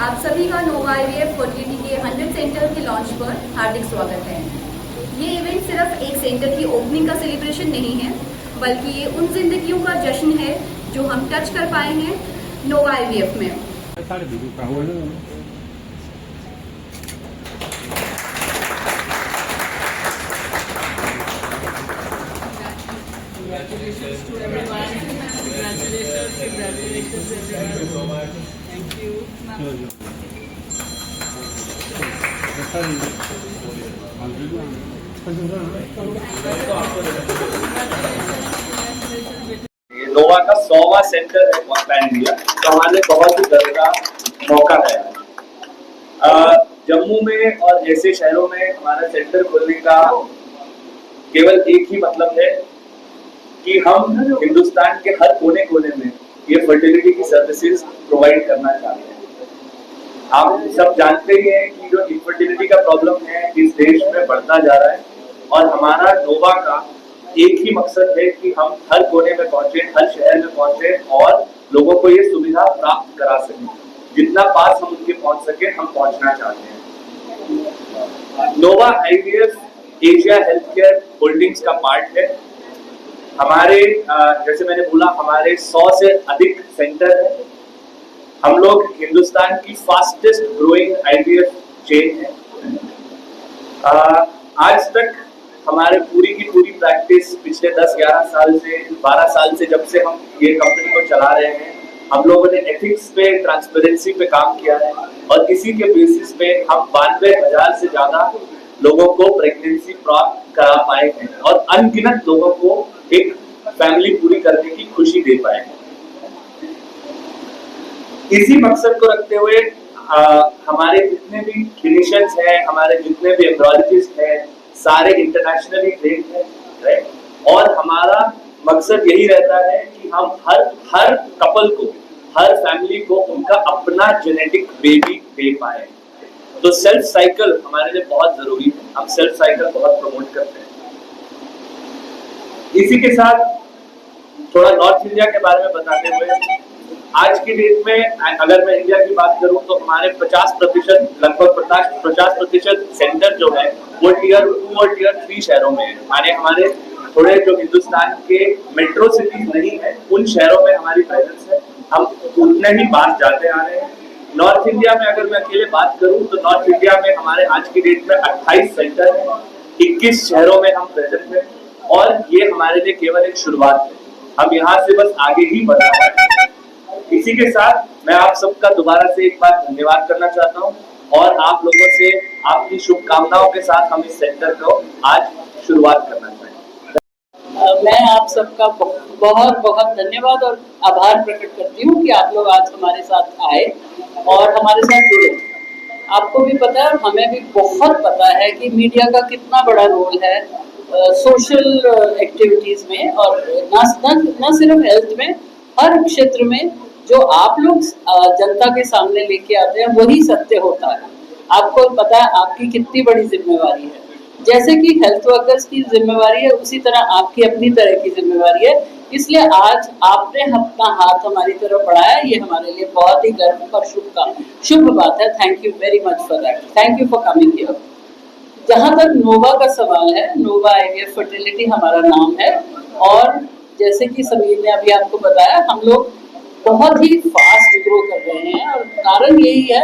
आप सभी का नोवा आईवीएफ फर्टिलिटी के 100 सेंटर के लॉन्च पर हार्दिक स्वागत है। ये इवेंट सिर्फ एक सेंटर की ओपनिंग का सेलिब्रेशन नहीं है, बल्कि ये उन जिंदगियों का जश्न है जो हम टच कर पाए हैं नोवा आईवीएफ में। Congratulations to everyone. Congratulations everyone. Thank you so much. Thank you. नोवा का 100वां सेंटर है पैन इंडिया, तो हमारे बहुत ही गर्व का मौका है। जम्मू में और ऐसे शहरों में हमारा सेंटर खोलने का केवल एक ही मतलब है कि हम हिंदुस्तान के हर कोने कोने में ये फर्टिलिटी की सर्विसेज प्रोवाइड करना चाहते हैं। आप सब जानते ही हैं कि जो इनफर्टिलिटी का प्रॉब्लम है इस देश में बढ़ता जा रहा है, और हमारा नोवा का एक ही मकसद है कि हम हर कोने में पहुंचे, हर शहर में पहुंचे और लोगों को ये सुविधा प्राप्त करा सकें। जितना पास हम उनके पहुंच सके हम पहुंचना चाहते हैं। Nova IVF Asia health care holdings का पार्ट है। हमारे जैसे मैंने बोला, हमारे 100 से अधिक सेंटर है। हम लोग हिंदुस्तान की फास्टेस्ट ग्रोइंग आईवीएफ चेन है। आज तक हमारे पूरी की पूरी प्रैक्टिस पिछले 10-11 साल से 12 साल से जब से हम ये कंपनी को चला रहे हैं, हम लोगों ने एथिक्स पे, ट्रांसपेरेंसी पे काम किया है, और इसी के बेसिस पे हम 92,000 से ज्यादा लोगों को प्रेगनेंसी प्राप्त करा पाए हैं और अनगिनत लोगों को एक फैमिली पूरी करने की खुशी दे पाए हैं। इसी मकसद को रखते हुए हमारे जितने भी क्लिनिशियंस हैं, हमारे जितने भी एम्ब्रियोलॉजिस्ट हैं, सारे इंटरनेशनली ट्रेंड हैं, राइट? और हमारा मकसद यही रहता है कि हम हर कपल को, हर फैमिली को उनका अपना जेनेटिक बेबी दे पाए। तो सेल्फ साइकिल हमारे लिए बहुत जरूरी है। हम सेल्फ साइकिल बहुत प्रमोट करते हैं। इसी के साथ थोड़ा नॉर्थ इंडिया के बारे में बताते हुए, आज की डेट में अगर मैं इंडिया की बात करूं तो हमारे 50%, लगभग 50% सेंटर जो है वो टियर 2 और टियर 3 शहरों में है। माने हमारे थोड़े जो हिंदुस्तान के मेट्रो सिटीज नहीं है, उन शहरों में हमारी प्रेजेंस है। हम उतने ही पास जाते आ रहे हैं। नॉर्थ इंडिया में अगर मैं अकेले बात करूं तो नॉर्थ इंडिया में हमारे आज की डेट में 28 सेंटर है, 21 शहरों में हम प्रेजेंट हैं, और ये हमारे लिए केवल एक शुरुआत है। हम यहाँ से बस आगे ही बढ़ रहे हैं। इसी के साथ मैं आप सबका दोबारा से एक बार धन्यवाद करना चाहता हूँ, और आप लोगों से आपकी शुभकामनाओं के साथ हम इस सेंटर को आज शुरुआत करना चाहेंगे। मैं आप सबका बहुत बहुत धन्यवाद और आभार प्रकट करती हूँ कि आप लोग आज हमारे साथ आए और हमारे साथ जुड़े। आपको भी पता है, हमें भी बहुत पता है कि मीडिया का कितना बड़ा रोल है सोशल एक्टिविटीज में, और न सिर्फ हेल्थ में, हर क्षेत्र में जो आप लोग जनता के सामने लेके आते हैं वही सत्य होता है। आपको पता है आपकी कितनी बड़ी जिम्मेवारी है। जैसे कि हेल्थ वर्कर्स की जिम्मेवारी है, उसी तरह आपकी अपनी तरह की जिम्मेवारी है। इसलिए आज आपने अपना हाथ हमारी तरफ बढ़ाया, ये हमारे लिए बहुत ही गर्व और शुभ बात है। Thank you very much for that. Thank you for coming here. जहाँ तक नोवा का सवाल है, नोवा आईवीएफ फर्टिलिटी हमारा नाम है, और जैसे कि समीर ने अभी आपको बताया, हम लोग बहुत ही फास्ट ग्रो कर रहे हैं, और कारण यही है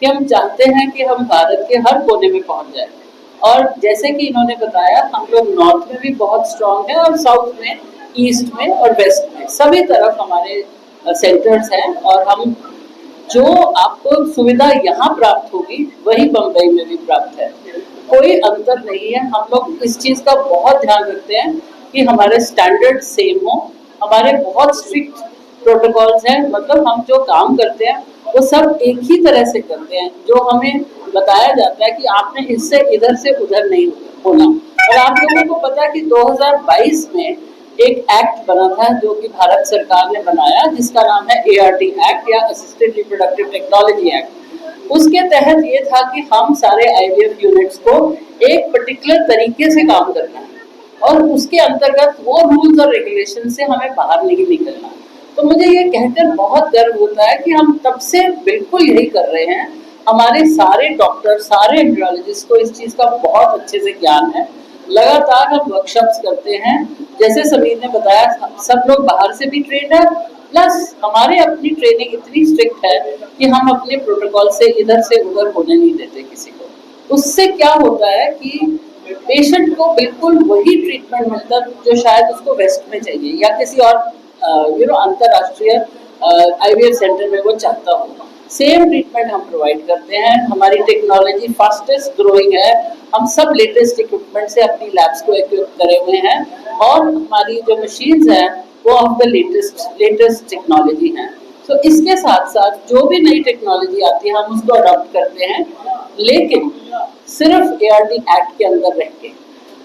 कि हम चाहते हैं कि हम भारत के हर कोने में पहुंच जाए। और जैसे कि इन्होंने बताया, हम लोग नॉर्थ में भी बहुत स्ट्रांग है, और साउथ में, ईस्ट में और वेस्ट में, सभी तरफ हमारे सेंटर्स हैं। और हम जो आपको सुविधा यहाँ प्राप्त होगी वही बम्बई में भी प्राप्त है, कोई अंतर नहीं है। हम लोग इस चीज़ का बहुत ध्यान रखते हैं कि हमारे स्टैंडर्ड सेम हो। हमारे बहुत स्ट्रिक्ट प्रोटोकॉल्स हैं, मतलब हम जो काम करते हैं वो सब एक ही तरह से करते हैं। जो हमें बताया जाता है कि आपने इससे इधर से उधर नहीं होना। और आप लोगों को पता है कि 2022 में एक एक्ट बना था जो कि भारत सरकार ने बनाया, जिसका नाम है ART एक्ट या असिस्टेड रिप्रोडक्टिव टेक्नोलॉजी एक्ट। उसके तहत ये था कि हम सारे IVF यूनिट्स को एक पर्टिकुलर तरीके से काम करना है, और उसके अंतर्गत वो रूल्स और रेगुलेशन से हमें बाहर नहीं निकलना। तो मुझे ये कहकर बहुत गर्व होता है कि हम तब से बिल्कुल यही कर रहे हैं। हमारे सारे डॉक्टर, सारे एम्ब्रियोलॉजिस्ट को इस चीज़ का बहुत अच्छे से ज्ञान है। लगातार हम वर्कशॉप्स करते हैं, जैसे समीर ने बताया, सब लोग बाहर से भी ट्रेंड है, प्लस हमारे अपनी ट्रेनिंग इतनी स्ट्रिक्ट है कि हम अपने प्रोटोकॉल से इधर से उधर होने नहीं देते किसी को। उससे क्या होता है कि पेशेंट को बिल्कुल वही ट्रीटमेंट मिलता है जो शायद उसको वेस्ट में चाहिए या किसी और अंतरराष्ट्रीय आईवीएफ सेंटर में वो चाहता हो। सेम ट्रीटमेंट हम प्रोवाइड करते हैं। हमारी टेक्नोलॉजी फास्टेस्ट ग्रोइंग है। हम सब लेटेस्ट इक्विपमेंट से अपनी लैब्स को इक्विप करे हुए हैं और हमारी जो मशीन्स हैं वो ऑफ द लेटेस्ट टेक्नोलॉजी हैं। तो इसके साथ साथ जो भी नई टेक्नोलॉजी आती है हम उसको अडॉप्ट करते हैं, लेकिन सिर्फ ART एक्ट के अंदर रह के।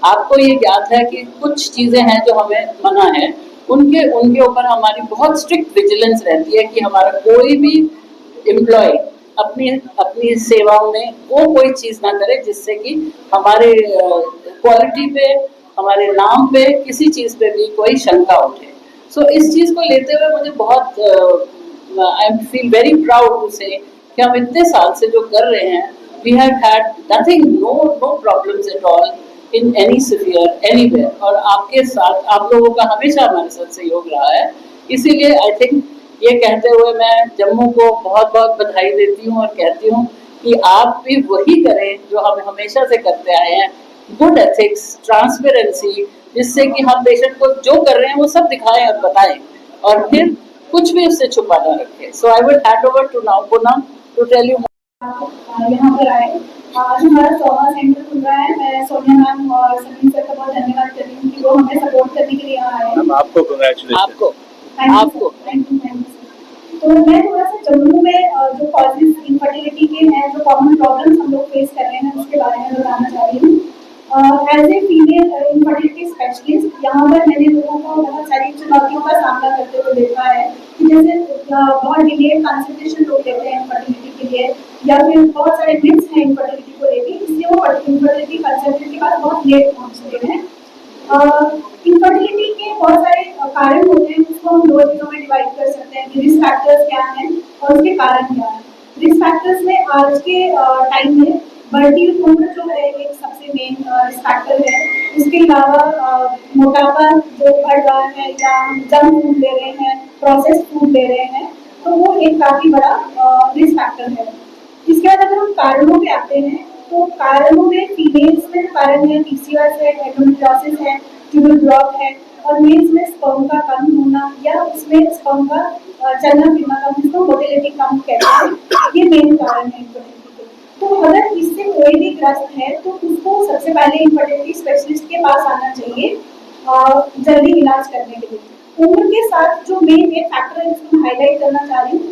आपको ये ज्ञात है कि कुछ चीज़ें हैं जो हमें मना है, उनके ऊपर हमारी बहुत स्ट्रिक्ट विजिलेंस रहती है कि हमारा कोई भी एम्प्लॉय अपनी सेवाओं में वो कोई चीज़ ना करे जिससे कि हमारे क्वालिटी पे, हमारे नाम पे, किसी चीज़ पे भी कोई शंका उठे। सो इस चीज़ को लेते हुए मुझे बहुत I feel very proud to say कि हम इतने साल से जो कर रहे हैं, we have had nothing, no problems at all in any sphere anywhere. और आपके साथ, आप लोगों का हमेशा हमारे साथ सहयोग रहा है। इसीलिए आई थिंक ये कहते हुए मैं जम्मू को बहुत बहुत बधाई देती हूँ और कहती हूँ कि आप भी वही करें जो हम हमेशा से करते आए हैं, गुड एथिक्स, ट्रांसपेरेंसी, जिससे कि हम पेशेंट को जो कर रहे हैं वो सब दिखाएं और बताएं और फिर कुछ भी उससे छुपा ना रखें। So I will hand over to now Poonam to tell you. यहाँ पर आए, आज हमारा 100वां सेंटर खुल रहा है। मैं सोनिया मैम और समीर सर का बहुत धन्यवाद करती हूँ कि वो हमें सपोर्ट करने के लिए यहाँ आए हैं। आपको कांग्रेचुलेशन। आपको थैंक यू। तो मैं थोड़ा सा जम्मू में जो कॉजेज इनफर्टिलिटी के हैं, जो कॉमन प्रॉब्लम्स हम लोग फेस कर रहे हैं, उसके बारे में बताना चाह रही हूँ। As a female infertility specialist यहाँ पर मैंने लोगों को बहुत सारी चुनौतियों का सामना करते हुए देखा है कि जैसे बहुत डिलेड कंसल्टेशन लोग लेते हैं इनफर्टिलिटी के लिए, या फिर बहुत सारे मिथ्स हैं इनफर्टिलिटी को लेकर, इसलिए वो इनफर्टिलिटी कंसल्टेंट के पास बहुत लेट पहुँचते हैं। इनफर्टिलिटी के बहुत सारे कारण होते हैं, जिसको हम दो चीज़ों में डिवाइड कर सकते हैं कि रिस्क फैक्टर्स क्या हैं और उसके कारण क्या हैं। रिस्क फैक्टर्स में आज के टाइम में बढ़ती उम्र जो है एक सबसे मेन रिस्क फैक्टर है। इसके अलावा मोटापा जो बढ़ रहा है, या हम जंक फूड ले रहे हैं, प्रोसेस्ड फूड ले रहे हैं, तो वो एक काफ़ी बड़ा रिस्क फैक्टर है। इसके बाद अगर हम कारणों पे आते हैं, तो कारणों में फीमेल्स में कारण है PCOS है, एंडोमेट्रियोसिस है, ट्यूबल ब्लॉक है, और मेल्स में स्पर्म का कम होना या उसमें स्पर्म का चलना फिरना कम, जिसको मोटिलिटी कम कहते हैं, ये मेन कारण है इनफर्टिलिटी के। तो अगर इससे कोई भी ग्रस्त है तो उसको सबसे पहले इनफर्टिलिटी स्पेशलिस्ट के पास आना चाहिए जल्दी इलाज करने के लिए। उम्र के साथ जो मेन एक फैक्टर है जिसको मैं हाईलाइट करना चाह रही हूँ,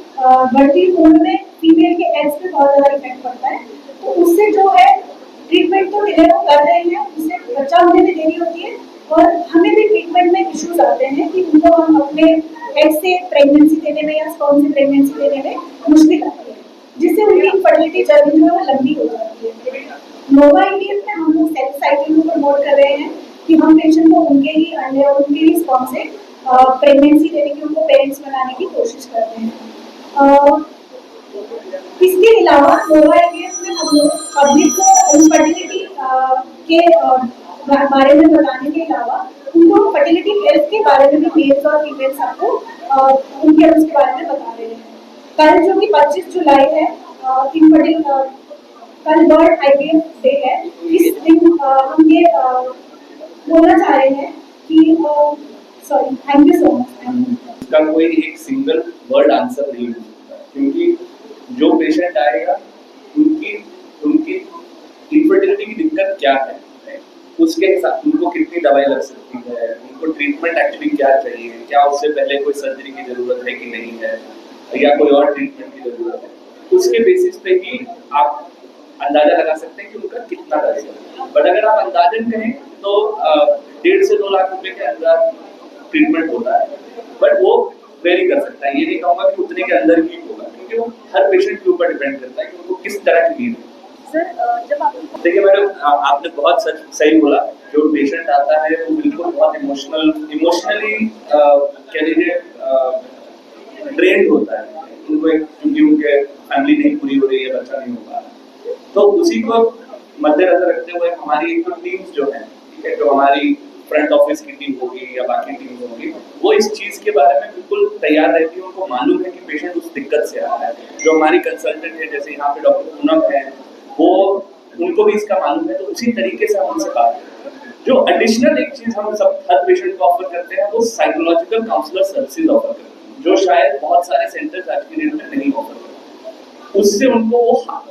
बढ़ती उम्र में फीमेल के एग्स पे बहुत ज़्यादा इफेक्ट पड़ता है। तो उससे जो है ट्रीटमेंट तो डिले कर रहे हैं, उससे बच्चा होने में देरी होती है, और हमें भी ट्रीटमेंट में इश्यूज आते हैं कि उनको हम अपने एग से प्रेगनेंसी देने में या स्पर्म से प्रेगनेंसी देने में मुश्किल आती है, जिससे उनकी इनफर्टिलिटी जर्नी जो है वो लंबी हो जाती है। नोवा IVF में हम लोग सेल्फ साइकिल को प्रमोट कर रहे हैं कि हम पेशेंट को उनके ही अंडे और उनके ही स्पर्म से प्रेगनेंसी देने की, उनको पेरेंट्स बनाने की कोशिश करते हैं। इसके अलावा नोवा IVF में हम लोग पब्लिक को इनफर्टिलिटी के बारे में बताने के अलावा उनको फर्टिलिटी हेल्थ के बारे में भी मेल्स और फीमेल्स सबको उनके हेल्थ के बारे में बता रहे हैं। कल जो कि 25 जुलाई है, कल वर्ल्ड IVF डे है। इस दिन हम ये बोलना चाह रहे हैं कि sorry, thank you so much. इसका कोई एक सिंगल वर्ड आंसर नहीं हो सकता, क्योंकि जो पेशेंट आएगा उनकी इनफर्टिलिटी की दिक्कत क्या है, उसके साथ उनको कितनी दवाई लग सकती है, उनको ट्रीटमेंट एक्चुअली क्या चाहिए, क्या उससे पहले कोई सर्जरी की जरूरत है कि नहीं है, या कोई और ट्रीटमेंट की जरूरत है, उसके बेसिस पे ही आप अंदाजा लगा सकते हैं कि उनका कितना दर्द है। बट अगर आप अंदाजन करें तो 1.5 से 2 लाख रुपए के अंदर ट्रीटमेंट होता है, बट वो वेरी कर सकता है। ये नहीं कहूँगा कि उतने के अंदर ही होगा, क्योंकि वो हर पेशेंट के ऊपर डिपेंड करता है कि उनको किस तरह की नीड है। जब आप देखिए मैडम, आपने बहुत सही बोला। जो पेशेंट आता है वो बिल्कुल बहुत इमोशनली कह लीजिए ड्रेन्ड होता है उनको, एक क्योंकि उनके फैमिली नहीं पूरी हो रही है, बच्चा नहीं हो पा रहा, तो उसी को मद्देनजर रखते हुए हमारी एक टीम्स जो है, ठीक है, जो हमारी फ्रंट ऑफिस की टीम होगी या बाकी टीम होगी, वो इस चीज के बारे में बिल्कुल तैयार रहती है। उनको मालूम है कि पेशेंट उस दिक्कत से आ रहा है। जो हमारी कंसल्टेंट है, जैसे यहाँ पे डॉक्टर पूनम है, वो उनको भी इसका मालूम है, तो उसी तरीके से हम उनसे बात करते हैं। जो एडिशनल एक चीज हम सब हर पेशेंट को ऑफर करते हैं, वो साइकोलॉजिकल काउंसलर सर्विसेज ऑफर करते हैं, जो शायद बहुत सारे सेंटर्स आज की डेट में नहीं ऑफर करते। उससे उनको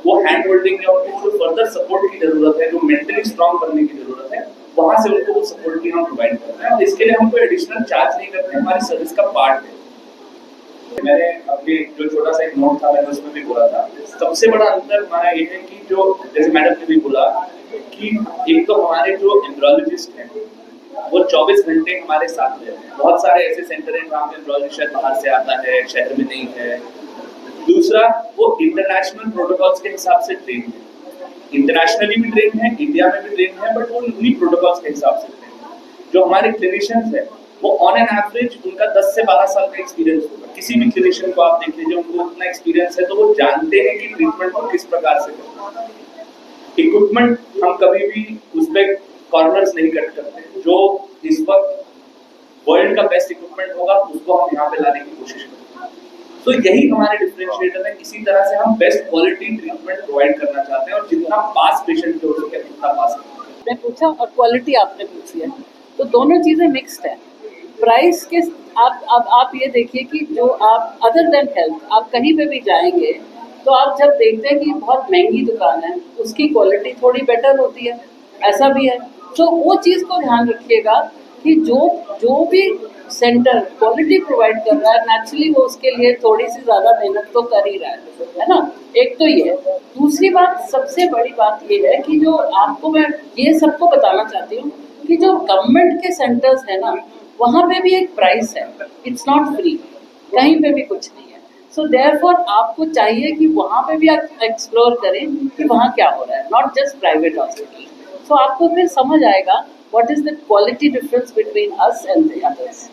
वो हैंड होल्डिंग या उनको जो फर्दर सपोर्ट की जरूरत है, जो मेंटली स्ट्रांग बनने की जरूरत है, वहां से उनको वो सपोर्ट भी हम प्रोवाइड करते हैं। और इसके लिए हम कोई एडिशनल चार्ज नहीं करते हैं, हमारी सर्विस का पार्ट है। मैंने अपने जो छोटा सा एक नोट था, मैंने उसमें भी बोला था, सबसे बड़ा अंतर हमारा ये है कि जो जैसे मैडम ने भी बोला कि एक तो हमारे जो एम्ब्रियोलॉजिस्ट हैं वो 24 घंटे हमारे साथ रहते हैं। बहुत सारे ऐसे सेंटर हैं जहाँ पे एम्ब्रियोलॉजिस्ट शायद बाहर से आता है, शहर में नहीं है। दूसरा, वो इंटरनेशनल प्रोटोकॉल्स के हिसाब से ट्रेन है, इंटरनेशनली भी ट्रेन है, इंडिया में भी ट्रेन है, बट वो उन्हीं प्रोटोकॉल्स के हिसाब से ट्रेन है। जो हमारे क्लिनिशियंस है वो ऑन एन एवरेज उनका 10 से 12 साल का एक्सपीरियंस होगा। किसी भी क्लिनिशियन को आप देख लीजिए, उनको उतना एक्सपीरियंस है, तो वो जानते हैं कि ट्रीटमेंट को किस प्रकार से करना है। इक्विपमेंट हम कभी भी उस पर कॉर्नर्स नहीं कट करते। जो इस वक्त वर्ल्ड का बेस्ट इक्विपमेंट होगा उसको हम यहाँ पे लाने की कोशिश करते हैं। तो यही हमारे डिफरेंशिएटर है। इसी तरह से हम बेस्ट क्वालिटी ट्रीटमेंट प्रोवाइड करना चाहते हैं और जितना पास पेशेंट हो सके उतना पास करते हैं। पूछा और क्वालिटी आपने पूछी है, तो दोनों चीजें मिक्स्ड है। प्राइस के आप ये देखिए कि जो आप अदर देन हेल्थ आप कहीं पे भी जाएंगे तो आप जब देखते हैं कि बहुत महंगी दुकान है, उसकी क्वालिटी थोड़ी बेटर होती है, ऐसा भी है। तो वो चीज़ को ध्यान रखिएगा कि जो भी सेंटर क्वालिटी प्रोवाइड कर रहा है, नेचुरली वो उसके लिए थोड़ी सी ज़्यादा मेहनत तो कर ही रहा है ना। एक तो ये। दूसरी बात, सबसे बड़ी बात ये है कि जो आपको मैं ये सबको बताना चाहती हूँ कि जो गवर्नमेंट के सेंटर्स है ना, वहाँ पे भी एक प्राइस है, इट्स नॉट फ्री, कहीं पे भी कुछ नहीं है। सो देयरफॉर आपको चाहिए कि वहाँ पे भी आप एक्सप्लोर करें कि वहाँ क्या हो रहा है, नॉट जस्ट प्राइवेट हॉस्पिटल। सो आपको फिर समझ आएगा what is the quality difference between us and the others.